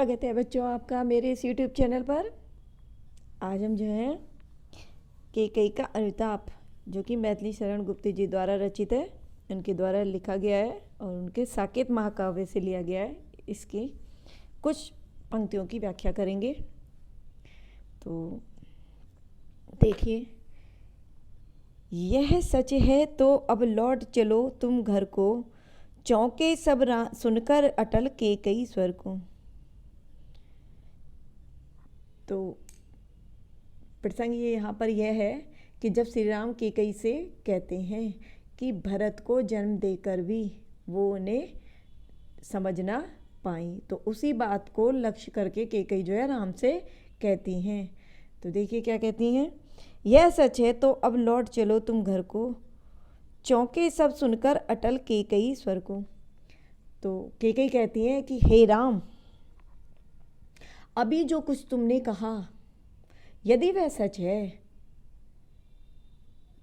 स्वागत है बच्चों आपका मेरे इस यूट्यूब चैनल पर। आज हम जो हैं केकई का अनुताप, जो कि मैथिली शरण गुप्त जी द्वारा रचित है, उनके द्वारा लिखा गया है और उनके साकेत महाकाव्य से लिया गया है। इसकी कुछ पंक्तियों की व्याख्या करेंगे। तो देखिए, यह सच है तो अब लौट चलो तुम घर को, चौंके सब सुनकर अटल केकई स्वर को। तो प्रसंग ये यहाँ पर यह है कि जब श्री राम केकई से कहते हैं कि भरत को जन्म देकर भी वो उन्हें समझ ना पाई, तो उसी बात को लक्ष्य करके केकई जो है राम से कहती हैं। तो देखिए क्या कहती हैं, यह सच है तो अब लौट चलो तुम घर को, चौंके सब सुनकर अटल केकई स्वर को। तो केकई कहती हैं कि हे राम, अभी जो कुछ तुमने कहा, यदि वह सच है,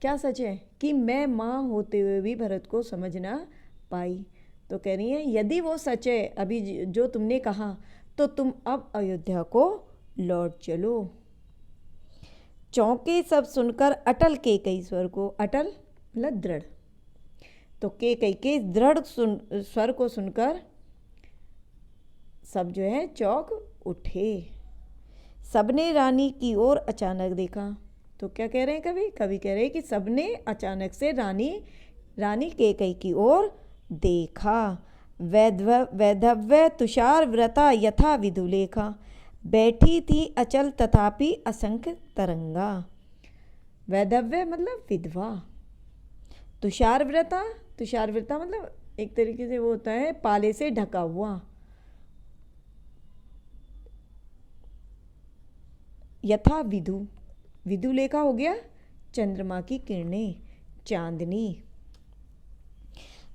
क्या सच है कि मैं माँ होते हुए भी भरत को समझ ना पाई। तो कह रही है यदि वो सच है, अभी जो तुमने कहा, तो तुम अब अयोध्या को लौट चलो। चौंके सब सुनकर अटल केकई स्वर को, अटल मतलब दृढ़, तो केकई के दृढ़ स्वर को सुनकर सब जो है चौंक उठे। सबने रानी की ओर अचानक देखा। तो क्या कह रहे हैं कवि कह रहे हैं कि सबने अचानक से रानी केकई की ओर देखा। वैधव्य तुषार व्रता यथा विधुलेखा, बैठी थी अचल तथापि असंख्य तरंगा। वैधव्य मतलब विधवा, तुषार व्रता मतलब एक तरीके से वो होता है पाले से ढका हुआ। यथा विधुलेखा हो गया चंद्रमा की किरणें, चांदनी।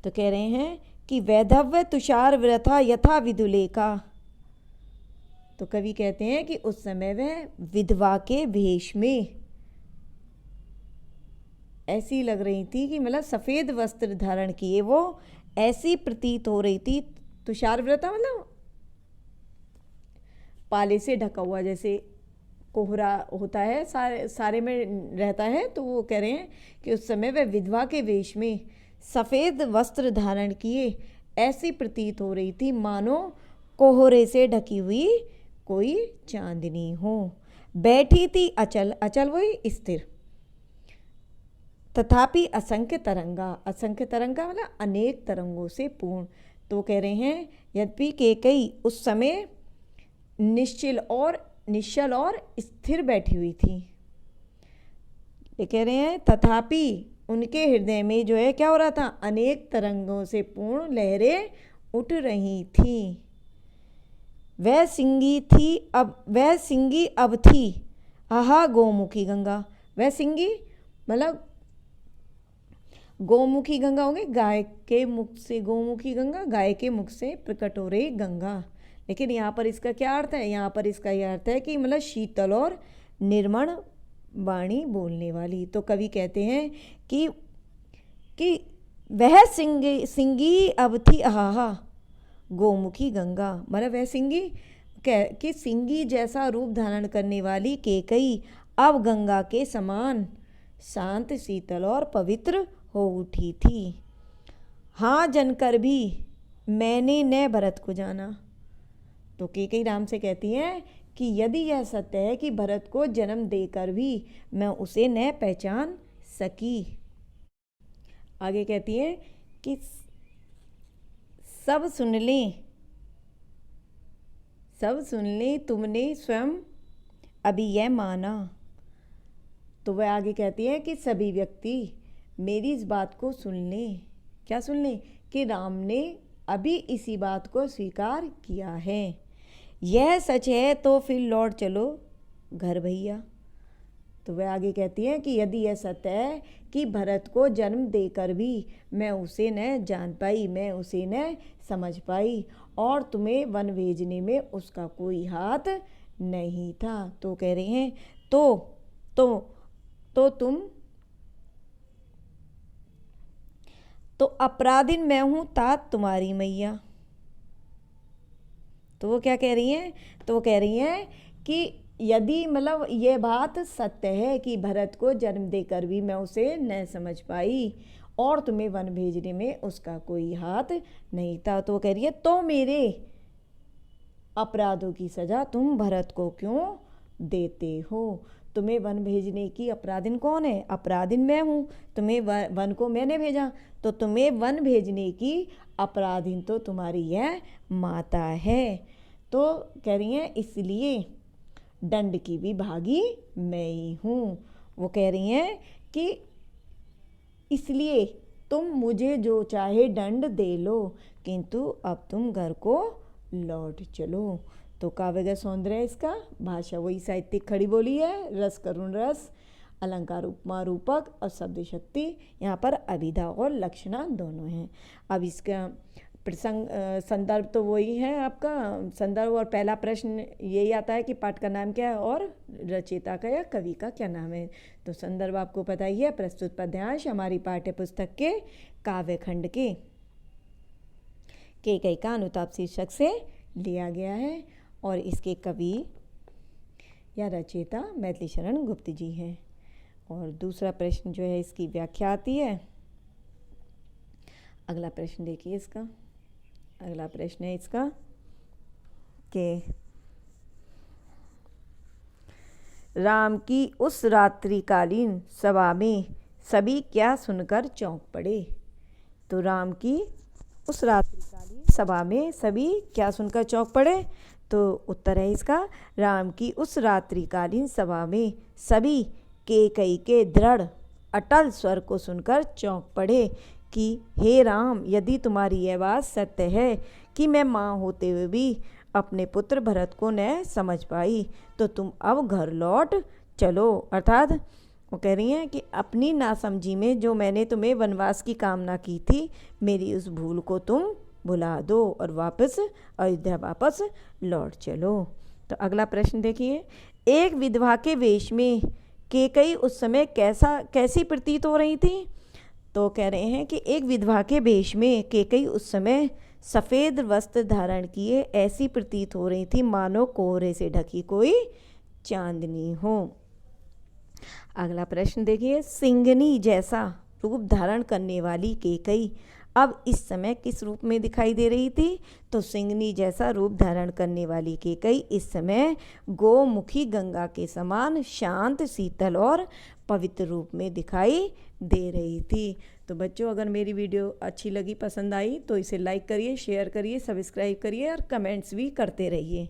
तो कह रहे हैं कि वैधव्य तुषार व्रथा यथा विधुलेखा। तो कवि कहते हैं कि उस समय वह विधवा के वेश में ऐसी लग रही थी कि मतलब सफेद वस्त्र धारण किए वो ऐसी प्रतीत हो रही थी। तुषार व्रता मतलब पाले से ढका हुआ, जैसे कोहरा होता है सारे में रहता है। तो वो कह रहे हैं कि उस समय वह विधवा के वेश में सफ़ेद वस्त्र धारण किए ऐसी प्रतीत हो रही थी मानो कोहरे से ढकी हुई कोई चांदनी हो। बैठी थी अचल वही स्थिर, तथापि असंख्य तरंगा मतलब अनेक तरंगों से पूर्ण। तो कह रहे हैं यद्यपि केकई उस समय निश्चल और स्थिर बैठी हुई थी, ये कह रहे हैं तथापि उनके हृदय में जो है क्या हो रहा था, अनेक तरंगों से पूर्ण लहरें उठ रही थी। वह सिंगी अब थी आहा गोमुखी गंगा। वह सिंगी मतलब गोमुखी गंगा होंगे, गाय के मुख से गोमुखी गंगा, गाय के मुख से प्रकट हो रही गंगा। लेकिन यहाँ पर इसका क्या अर्थ है, यहाँ पर इसका यह अर्थ है कि मतलब शीतल और निर्मल वाणी बोलने वाली। तो कवि कहते हैं कि वह सिंगी अब थी आहा गोमुखी गंगा, मतलब वह सिंगी कि सिंगी जैसा रूप धारण करने वाली केकई अब गंगा के समान शांत, शीतल और पवित्र हो उठी थी। हाँ जनकर भी मैंने न भरत को जाना। तो केकई राम से कहती हैं कि यदि यह सत्य है कि भरत को जन्म देकर भी मैं उसे न पहचान सकी। आगे कहती हैं कि सब सुन लें तुमने स्वयं अभी यह माना। तो वह आगे कहती है कि सभी व्यक्ति मेरी इस बात को सुन लें। क्या सुन लें? कि राम ने अभी इसी बात को स्वीकार किया है। यह सच है तो फिर लौट चलो घर भैया। तो वह आगे कहती है कि यदि यह सत्य है कि भरत को जन्म देकर भी मैं उसे न जान पाई, मैं उसे न समझ पाई, और तुम्हें वन भेजने में उसका कोई हाथ नहीं था। तो कह रहे हैं तो अपराधिन मैं हूँ तात तुम्हारी मैया। तो वो क्या कह रही हैं, तो वो कह रही हैं कि यदि मतलब ये बात सत्य है कि भरत को जन्म देकर भी मैं उसे न समझ पाई और तुम्हें वन भेजने में उसका कोई हाथ नहीं था, तो वो कह रही है तो मेरे अपराधों की सजा तुम भरत को क्यों देते हो। तुम्हें वन भेजने की अपराधिन कौन है, अपराधिन मैं हूँ, तुम्हें वन को मैंने भेजा, तो तुम्हें वन भेजने की अपराधिन तो तुम्हारी यह माता है। तो कह रही हैं इसलिए दंड की भी भागी मैं ही हूँ। वो कह रही हैं कि इसलिए तुम मुझे जो चाहे दंड दे लो, किंतु अब तुम घर को लौट चलो। तो काव्य का सौंदर्य इसका, भाषा वही साहित्यिक खड़ी बोली है, रस करुण रस, अलंकार उपमा रूपक और शब्द शक्ति, यहाँ पर अभिधा और लक्षणा दोनों हैं। अब इसका प्रसंग संदर्भ तो वही है आपका संदर्भ, और पहला प्रश्न यही आता है कि पाठ का नाम क्या है और रचयिता का या कवि का क्या नाम है। तो संदर्भ आपको पता ही है, प्रस्तुत पद्यांश हमारी पाठ्य पुस्तक के काव्य खंड के कैकेयी का अनुताप शीर्षक से लिया गया है और इसके कवि या रचयिता मैथिली शरण गुप्त जी हैं। और दूसरा प्रश्न जो है इसकी व्याख्या आती है। अगला प्रश्न देखिए इसका, अगला प्रश्न है इसका कि राम की उस रात्रिकालीन सभा में सभी क्या सुनकर चौंक पड़े। तो राम की उस रात्रिकालीन सभा में सभी क्या सुनकर चौंक पड़े। तो उत्तर है इसका, राम की उस रात्रिकालीन सभा में सभी कैकेयी के दृढ़ अटल स्वर को सुनकर चौंक पड़े कि हे राम, यदि तुम्हारी यह बात सत्य है कि मैं माँ होते हुए भी अपने पुत्र भरत को न समझ पाई, तो तुम अब घर लौट चलो। अर्थात वो कह रही हैं कि अपनी नासमझी में जो मैंने तुम्हें वनवास की कामना की थी, मेरी उस भूल को तुम भुला दो और वापस अयोध्या वापस लौट चलो। तो अगला प्रश्न देखिए, एक विधवा के वेश में कैकेयी उस समय कैसी प्रतीत हो रही थी। तो कह रहे हैं कि एक विधवा के वेश में कैकेयी उस समय सफ़ेद वस्त्र धारण किए ऐसी प्रतीत हो रही थी मानो कोहरे से ढकी कोई चांदनी हो। अगला प्रश्न देखिए, सिंगनी जैसा रूप धारण करने वाली कैकेयी अब इस समय किस रूप में दिखाई दे रही थी। तो सिंगनी जैसा रूप धारण करने वाली कैकेयी इस समय गोमुखी गंगा के समान शांत, शीतल और पवित्र रूप में दिखाई दे रही थी। तो बच्चों, अगर मेरी वीडियो अच्छी लगी, पसंद आई, तो इसे लाइक करिए, शेयर करिए, सब्सक्राइब करिए और कमेंट्स भी करते रहिए।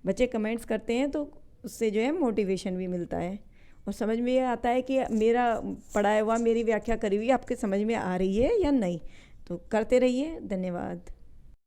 बच्चे कमेंट्स करते हैं तो उससे जो है मोटिवेशन भी मिलता है और समझ में ये आता है कि मेरा पढ़ाया हुआ, मेरी व्याख्या करी हुई आपके समझ में आ रही है या नहीं। तो करते रहिए। धन्यवाद।